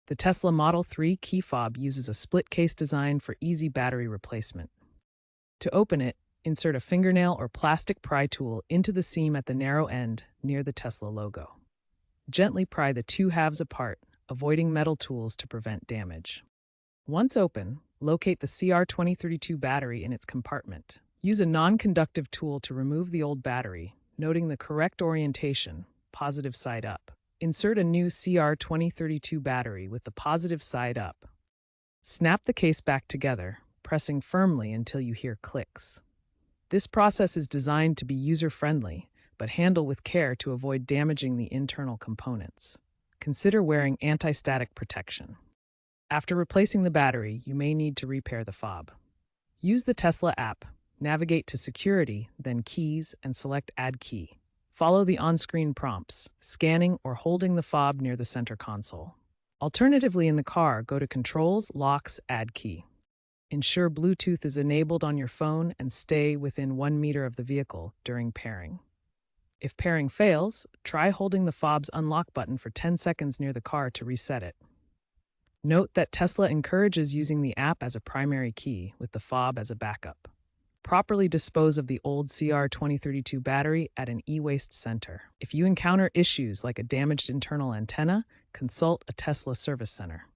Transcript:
The Tesla Model 3 key fob uses a split case design for easy battery replacement. To open it, insert a fingernail or plastic pry tool into the seam at the narrow end near the Tesla logo. Gently pry the two halves apart, avoiding metal tools to prevent damage. Once open, locate the CR2032 battery in its compartment. Use a non-conductive tool to remove the old battery, noting the correct orientation, positive side up. Insert a new CR2032 battery with the positive side up. Snap the case back together, pressing firmly until you hear clicks. This process is designed to be user-friendly, but handle with care to avoid damaging the internal components. Consider wearing anti-static protection. After replacing the battery, you may need to repair the fob. Use the Tesla app, navigate to Security, then Keys, and select Add Key. Follow the on-screen prompts, scanning or holding the fob near the center console. Alternatively, in the car, go to Controls, Locks, Add Key. Ensure Bluetooth is enabled on your phone and stay within 1 meter of the vehicle during pairing. If pairing fails, try holding the fob's unlock button for 10 seconds near the car to reset it. Note that Tesla encourages using the app as a primary key, with the fob as a backup. Properly dispose of the old CR2032 battery at an e-waste center. If you encounter issues like a damaged internal antenna, consult a Tesla service center.